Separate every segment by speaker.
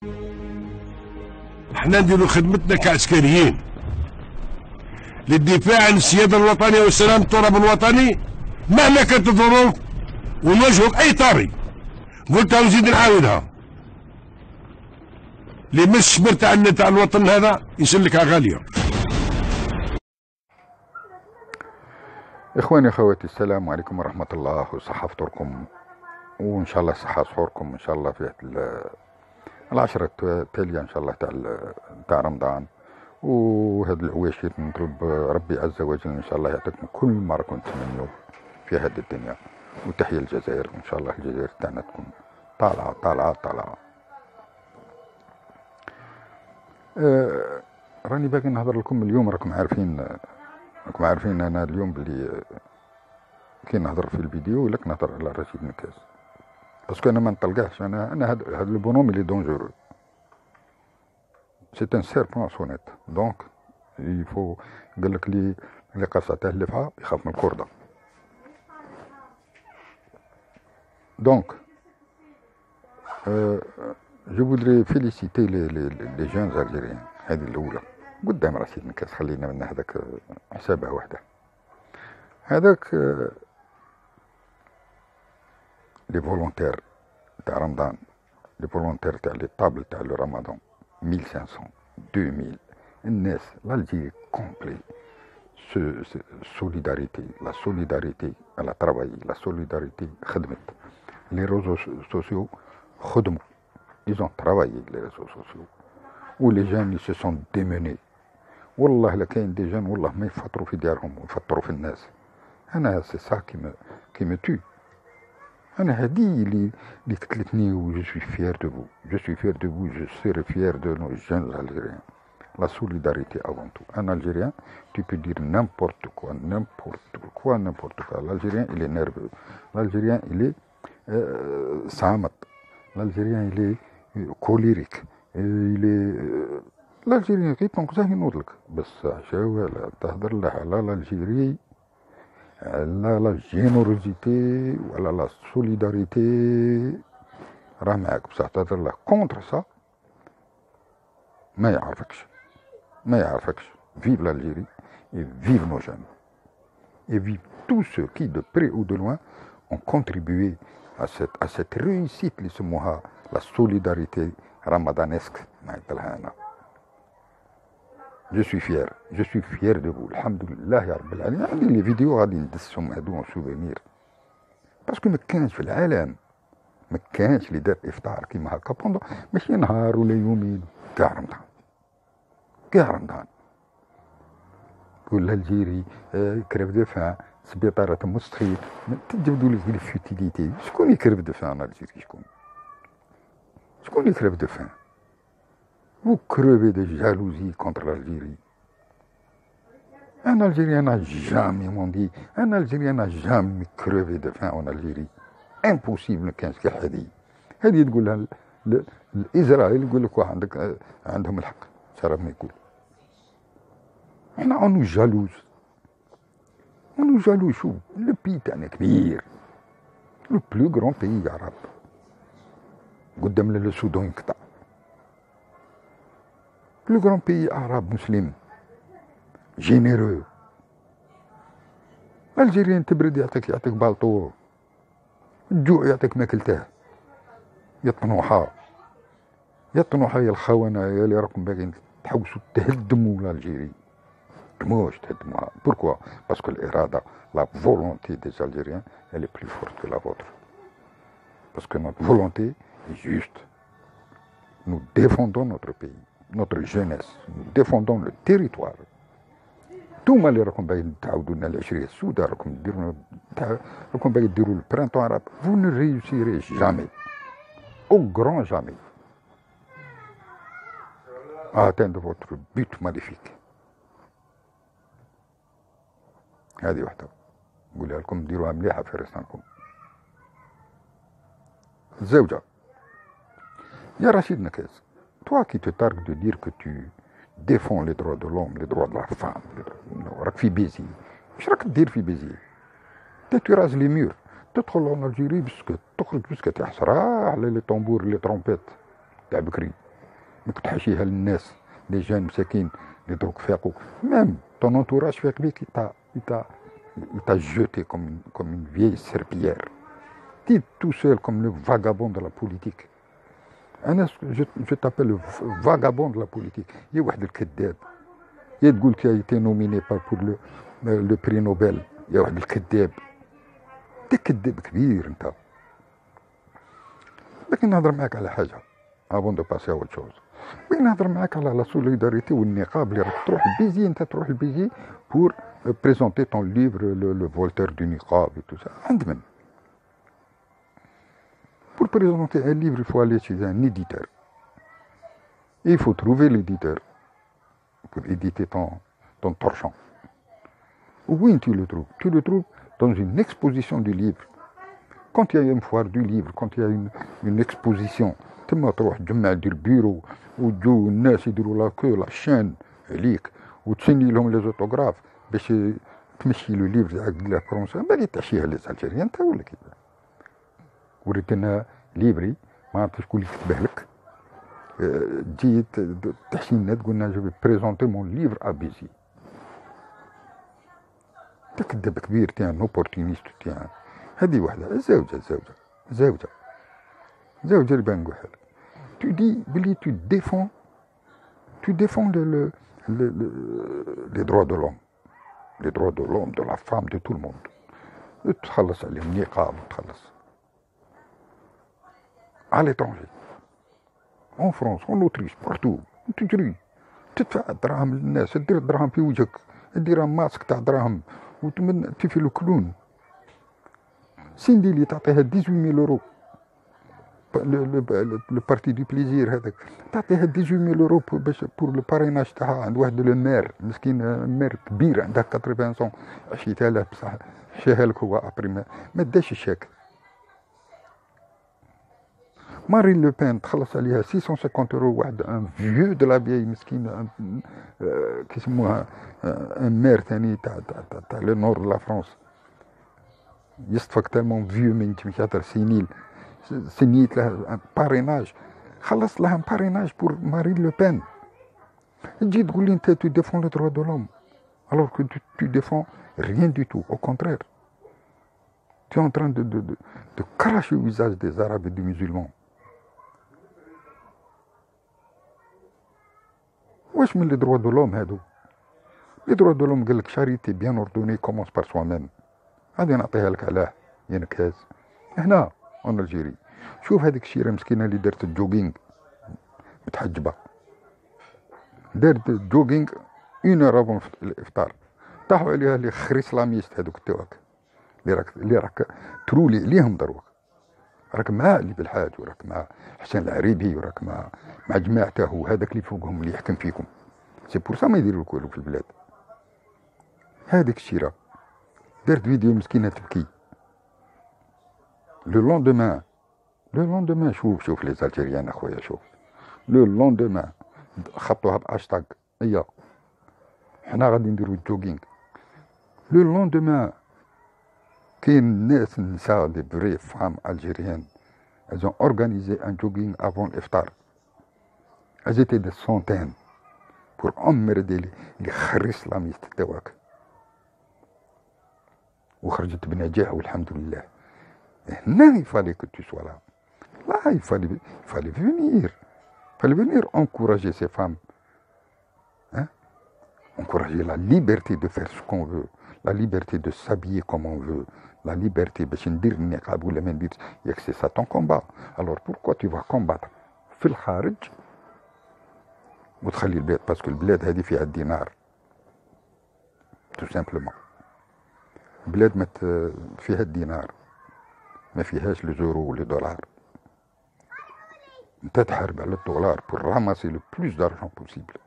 Speaker 1: احنا نديروا خدمتنا كعسكريين للدفاع عن السيادة الوطنية وسلامة التراب الوطني مهما كانت الظروف، ونواجهوا بأي طريق. قلتها ونزيد نعاودها، اللي مش صبر تاع الوطن هذا يسلكها غالية.
Speaker 2: إخواني أخواتي، السلام عليكم ورحمة الله وصحة فطوركم، وإن شاء الله صحة سحوركم إن شاء الله في العشرة التالية إن شاء الله تاع رمضان. وهذا العواشر نطلب ربي عز وجل إن شاء الله يعطيكم كل ما راكم تتمنوا في هذه الدنيا. وتحية الجزائر، وإن شاء الله الجزائر تاعنا تكون طالعة طالعة طالعة. راني باقي نهضر لكم اليوم. راكم عارفين أنا اليوم بلي كي نهضر في الفيديو لك نهضر على رشيد نكاس، باسكو أنا ما نطلقاش. أنا هذا البونوم اللي دونجورو، سي ان سيربون سونيت. دونك يفو قالك اللي قاصة تاع اللفعة يخاف من الكردة. دونك جو فودري فيليسيتي لي جونز الجيريان. هذه الأولى قدام رشيد نكاس، خلينا من هذاك حسابها وحده. هذاك لي فولونتير تاع رمضان، لي فولونتير تاع لي طابل تاع لو رمضان 1500 2000 الناس l'Algérie complet. Solidarité, la solidarité elle a travaillé, la solidarité خدمت. Les réseaux sociaux خدموا، ils ont travaillé les réseaux sociaux. و les jeunes ils se sont démenés. والله لكاين دي جون والله ما يفطروا في ديارهم ويفطروا في الناس. انا سي سا كي مو تو. أنا هذه اللي قتلتني. و جو سوي فيير دو فو، جو سوي فيير دو فو، جو سيري فيير دو نو جون الجيريان. لا سوليداريتي افون تو. ان الجيريان tu peux dire n'importe quoi. L'Algérien il est nerveux, l'Algérien il est صامت, l'Algérien il est colérique, il est l'Algérien غير تنقصه ينوض لك. بس عشاو تهضر له على الألجيري، على لا جينيروزيتي وعلى لا سوليداريتي، راه معاك. بصح تهضر له كونتر سا ما يعرفكش. Vive l'Algérie et vive nos jeunes. Et vive tous ceux qui, de près ou de loin, ont contribué à cette réussite اللي يسموها la solidarité ramadanesque. Je suis fier de vous. Alhamdulillah ya Rabbil Alamin. عندي لي فيديو غادي ندسهم هادو سوفينير، باسكو ما كانش في العالم، ما كانش اللي دار افطار كيما هكا بوندو ماشي نهار ولا يومين، كاع رمضان. تقول الجيري كريف دو فان، سبيطارة مستخيل، تجبدوا لي الفوتيليتي. شكون يكرف دو فان الجيري؟ شكون يكرف دو فان؟ Vous crevez de jalousie contre l'Algérie. Un Algérien n'a jamais, m'ont dit, un Algérien n'a jamais crevé de faim en Algérie. Impossible. كانش كي هذه تقولها الإسرائيل، يقول لك عندك عندهم الحق، شرف ما يقول. احنا اونو جالوز. شوف لو بي تاعنا كبير، لو بلو غران بيي عرب، قدامنا السودان ينقطع. Le grand pays arabe musulman, généreux. الجيريان تبرد يعطيك بالطو، الجوع يعطيك ماكلته. يطنوحة يا الخونة يا اللي راكم باغيين تحوسوا تهدموا l'Algérie. موش تهدموها. Pourquoi? Parce que l'irada, la volonté des Algériens, elle est plus forte que la vôtre. Parce que notre volonté est juste. Nous défendons notre pays, notre jeunesse, nous défendons le territoire. توما اللي راكم باغيين تعاودوا لنا العشريه السوداء، راكم باغيين ديروا البرانتون عرب. vous ne réussirez jamais, au grand jamais, à atteindre votre but magnifique. هذه وحده نقولها لكم، ديروها مليحه في راسكم. الزوجه يا رشيد نكاس، toi qui te targues de dire que tu défends les droits de l'homme, les droits de la femme, راك في بيزي. واش راك دير في بيزي؟ tu rases les murs، تدخل en Algérie باسكو تخرج باسكو تحصر على لي طنبور لي ترومبيت تاع بكري. ممكن تحشيها للناس لي جان مساكين اللي دروك فاقوا ميم طون انتوراج فاق بيك il t'a jeté comme une vieille serpillière. Tu es tout seul comme le vagabond de la politique. Je t'appelle le vagabond de la politique. Il y a واحد الكذاب. يا تقول tu as été nominé pour le prix Nobel. يا واحد الكذاب. انت كذاب كبير انت. لكن نهضر معاك على حاجه افون دو باسي اوت شوز. بغيت نهضر معاك على لا سوليداريتي والنقاب اللي راك تروح لبيجي انت تروح لبيجي بور بريزونتي طون ليفر لو فولتير دو نقاب اي تو سا عند من pour présenter un livre, il faut aller chez un éditeur. Et il faut trouver l'éditeur pour éditer ton torchon. Où tu le trouves? Tu le trouves dans une exposition du livre. Quand il y a une foire du livre, quand il y a une exposition, تما تروح تجمع دير بيرو وتجو الناس يديروا لا كو لا شين عليك وتسني لهم لي زوتوغراف باش تمشي لو ليفر تاعك لا فرونسا بالي تعشيها لي الجيريان انت ولا كيف وريتنا ليبري ما عرفتش شكون اللي كتبه لك تجي تحشي لنا تقول لنا جو بريزونتي مون ليفر ا بيزي انت كذاب كبير تاع اوبورتونيست تاع هذه وحده زوجه اللي بان نقولها لك tu dis بلي tu défends les droits de l'homme de la femme de tout le monde تخلص عليهم نقاب وتخلص à l'étranger en France en Autriche partout تجري تدفع دراهم للناس تدير الدراهم في وجهك دير ماسك تاع دراهم تفي له كلون سيندي اللي تعطيها 18000 يورو لو بارتي دو بليزير هذاك تعطيها 18000 يورو باش بور لو باريناج تاعها عند واحد لو مير مسكين مير كبير عنده 80 سون عشيتها له بصح شاها لك هو ابري ما داش الشاك مارين لو بين تخلص عليها 650 يورو واحد ان فيو دو لا بيي مسكين كيسموها ان مير ثاني تاع لو نور دو لا فرانس يصفك تالمون فيو من يهضر سنيت لها باريناج خلص لها باريناج بور مارين لو بين تجي تقول لي انت تو ديفون لو دروا دو لوم alors que tu défends rien du tout au contraire tu es en train de cracher au visage des arabes et des musulmans واش من لي دروا دو لوم هادو لي دروا دو لوم قال لك شاريتي بيان اوردوني كومونس بار سوا ميم غادي نعطيها لك علاه يا نكاز هنا اون الجيري شوف هذيك الشيره مسكينه اللي دارت الجوغينغ متحجبه دارت الجوغينغ 1 اور افون الافطار طاحوا عليها لي خري اسلاميست هذوك التواك اللي راك ترولي عليهم دروك راك مع اللي بالحاج وراك مع حسن العريبي وراك مع جماعته وهذاك اللي فوقهم اللي يحكم فيكم سي بور سا ما يديروا والو في البلاد هذيك الشيره دارت فيديو مسكينه تبكي لو لوندومان شوف لي زالجيريان اخويا شوف لو لوندومان خطوها باشتاغ ايا حنا غادي نديرو الجوغينغ لو لوندومان كاين ناس نساء دي بري فام الجيريان elles ont organisé un jogging avant l'iftar elles étaient des centaines pour emmerder les خري اسلاميست تاعك وخرجت بنجاح والحمد لله هنا il fallait que tu sois là il fallait venir encourager ces femmes encourager la liberté de faire ce qu'on veut la liberté de s'habiller comme on veut la liberté باش ندير النقاب ولا ما نديرش ياك سي سا طون كومبا alors pourquoi tu vas combattre في الخارج وتخلي البلاد باسكو البلاد هذه فيها الدينار tout simplement بلاد ما فيها الدينار ما فيهاش لو زورو ولا دولار انت تحارب على الدولار pour ramasser le plus d'argent possible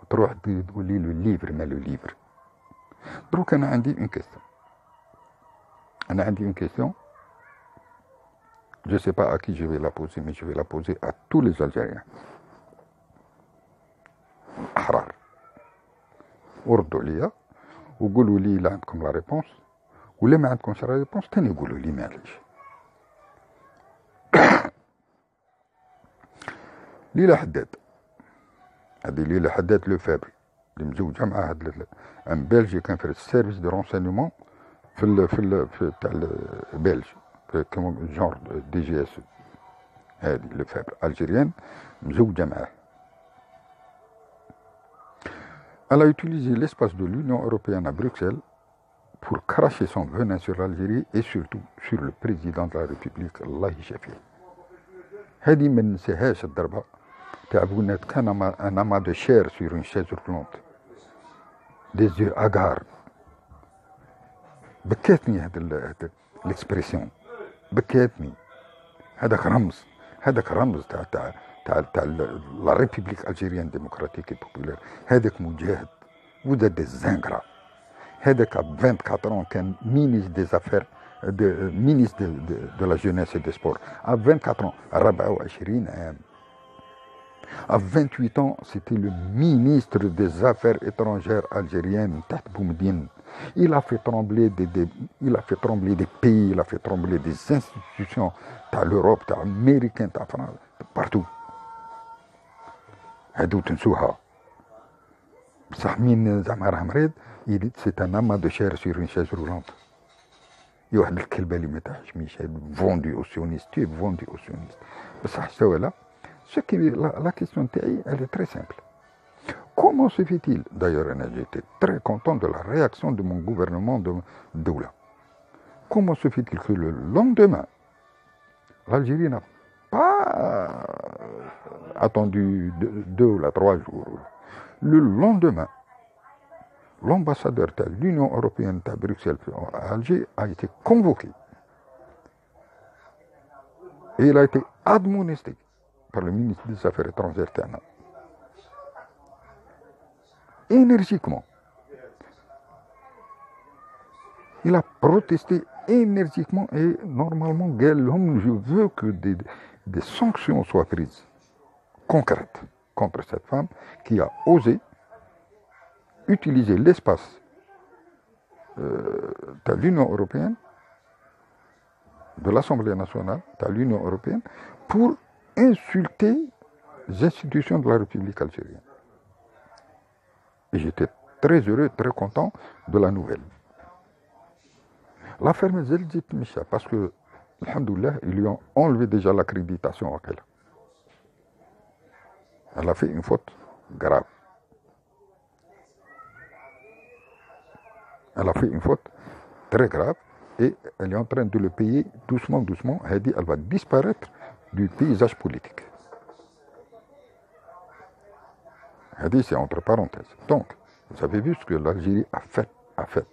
Speaker 2: وتروح تقول لي لو ليفر ما لو ليفر دروك انا عندي une question je sais pas à qui je vais la poser mais je vais la poser à tous les Algériens احرار وردوا ليا وقولوا لي لا عندكم لا ريبونس ولا ما عندكمش لا ريبونس تاني يقولوا لي معليش ليلى حداد، هذه ليلى حداد لو فابل اللي مزوجه مع هذا ان بلجي كان في السيرفيس دو رونسينمون في تاع البلج كيما جونر دي جي اس. هذه لو فابل الجيريان مزوجه معاه. Elle a utilisé l'espace de l'Union européenne à Bruxelles pour cracher son venin sur l'Algérie et surtout sur le président de la République الله يشافيه. هذه ما ننساهاش الضربه تاع بنات كان un amas de chair sur une chaise roulante des yeux hagards. بكاتني هذا الاكسبريسيون، بكاتني. هذاك رمز تاع لا ريبوبليك الجيريان ديمقراطيك بوبولير. هذاك مجاهد ودا دي زانغرا. هذاك 24 كان مينيس دي زافير مينيس دو لا جونيس دي سبور. 24 24 عام. À 28 ans, c'était le ministre des Affaires étrangères algériennes, تحت بومدين. Il a fait trembler des pays, il a fait trembler des institutions, تاع l'Europe, تاع l'Américain, تاع France, partout. هادو تنسوها. بصح مين زعما راه مريض، c'est un amas de chair sur une chaise roulante. واحد الكلبة اللي ما تحشميش، vendu aux sionistes, tu es vendu aux sionistes. بصح شتو لا؟ La question elle est très simple. Comment se fait-il, d'ailleurs j'étais très content de la réaction de mon gouvernement de Doula. Comment se fait-il que le lendemain, l'Algérie n'a pas attendu 2 ou 3 jours. Le lendemain, l'ambassadeur de l'Union européenne à Bruxelles à Alger a été convoqué. Et il a été admonesté par le ministre des Affaires étrangères تاعنا énergiquement. Il a protesté énergiquement et normalement قال لهم je veux que des sanctions soient prises concrètes contre cette femme qui a osé utiliser l'espace de l'Union européenne, de l'Assemblée nationale de l'Union européenne, pour insulter les institutions de la République algérienne. Et j'étais très heureux, très content de la nouvelle. L'affaire Mazel dit Micha, parce que, alhamdoulilah, ils lui ont enlevé déjà l'accréditation à elle. Elle a fait une faute grave. Elle a fait une faute très grave et elle est en train de le payer doucement, doucement. Elle dit elle va disparaître du paysage politique. Elle dit c'est entre parenthèses. Donc, vous avez vu ce que l'Algérie a fait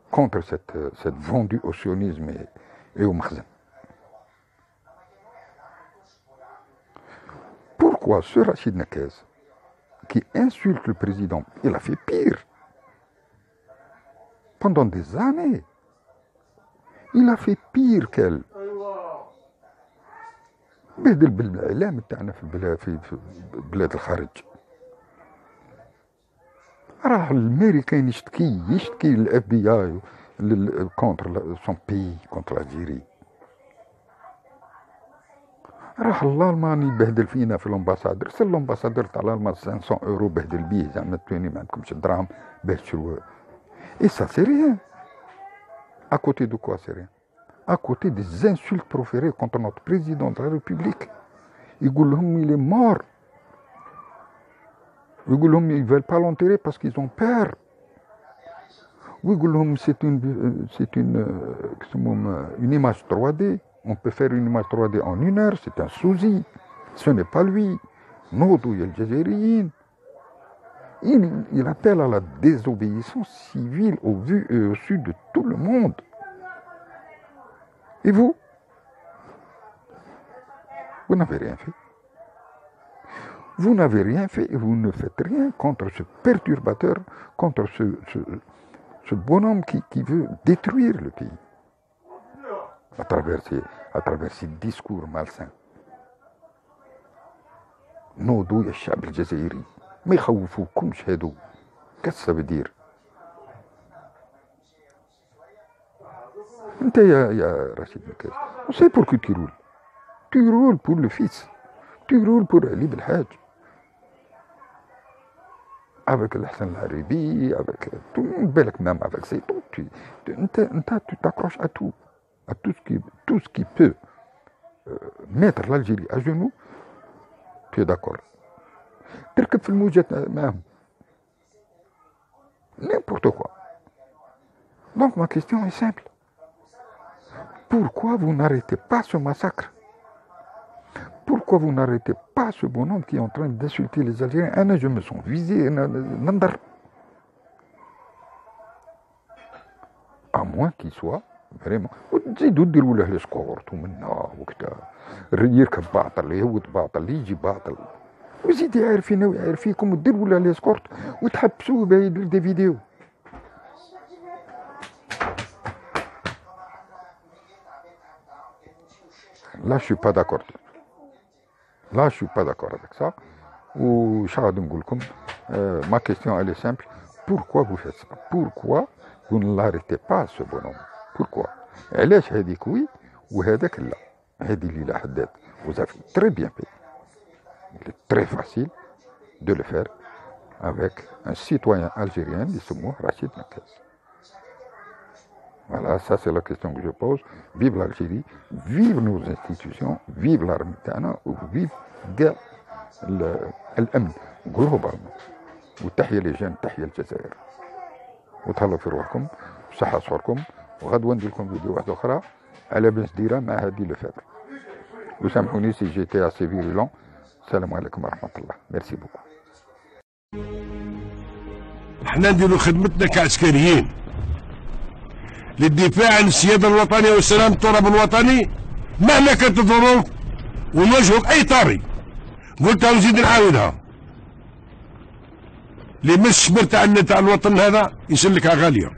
Speaker 2: contre cette vendue au sionisme et au makhzen. Pourquoi ce Rachid Nekez, qui insulte le président, il a fait pire. Pendant des années, il a fait pire qu'elle. بهدل بالاعلام تاعنا في بلاد الخارج. راه الامريكان يشتكي للاف بي اي كونتر سون بي كونتر الجيري. راه الالماني يبهدل فينا في الامباسادور، سي الامباسادور تاع الالمان 500 اورو بهدل بيه زعما توني ما عندكمش دراهم باش تشرو. اي سا سي ريان. À côté de quoi c'est rien? À côté des insultes proférées contre notre président de la République. Il est mort. Ils ne veulent pas l'enterrer parce qu'ils ont peur. C'est une image 3D. On peut faire une image 3D en 1 heure, c'est un souci. Ce n'est pas lui. Nodou El Jazairiyyin. Il appelle à la désobéissance civile au vu et au su de tout le monde. Et vous n'avez rien fait. Vous n'avez rien fait et vous ne faites rien contre ce perturbateur, contre ce bonhomme qui veut détruire le pays à travers ses discours malsains. Nodou ya الشعب الجزائري ما يخوفوكمش هادو. Qu'est-ce que ça veut dire? انت يا رشيد مكاس, on sait pour que tu roules. Tu roules pour le fils. تيرول بور علي بالحاج avec الحسن العريبي avec بالك même avec c'est tout tu t'accroches à tout tout ce qui peut mettre l'Algérie à genoux tu es d'accord تركب في الموجات معهم n'importe quoi. Donc ma question est simple. Pourquoi vous n'arrêtez pas ce massacre? Pourquoi vous n'arrêtez pas ce bonhomme qui est en train d'insulter les Algériens? Anna, je me sens visé, à moins qu'il soit vraiment. وتزيدوا ديروا له السكورت ومنا وكذا يركب باطل يهود باطل يجي باطل وزيد يعرفينا ويعرف فيكم وديروا له السكورت وتحبسوه باه يدير دي فيديو. Là, je suis pas d'accord. Là, je suis pas d'accord avec ça. Ou ma question, elle est simple. Pourquoi vous faites ça? Pourquoi vous ne l'arrêtez pas, ce bonhomme? Pourquoi? علاش هذيك وي وهذاك لا؟ هذه اللي لا حداد. Vous avez très bien fait. Il est très facile de le faire avec un citoyen algérien qui s'appelle Rachid Nakaz. Voilà, ça c'est la question que je pose. Vive l'Algérie, vive nos institutions, vive l'armée تاعنا وvive كاع الامن جلوبالمون. وتحيه لجان تحيه الجزائر. وتهلاو في روحكم بصحة صوركم وغدوه ندير لكم فيديو واحده اخرى على بنس ديره مع هذه لفابر. وسامحوني سي جيتي اسي فيرولون. السلام عليكم ورحمه الله. ميرسي بوكو.
Speaker 1: احنا نديروا خدمتنا كعسكريين للدفاع عن السيادة الوطنية وسلامة التراب الوطني مهما كانت الظروف ونواجهوا أي طريق. قلتها ونزيد نعاودها. اللي مش الشمر تاع الوطن هذا يسلكها غالية.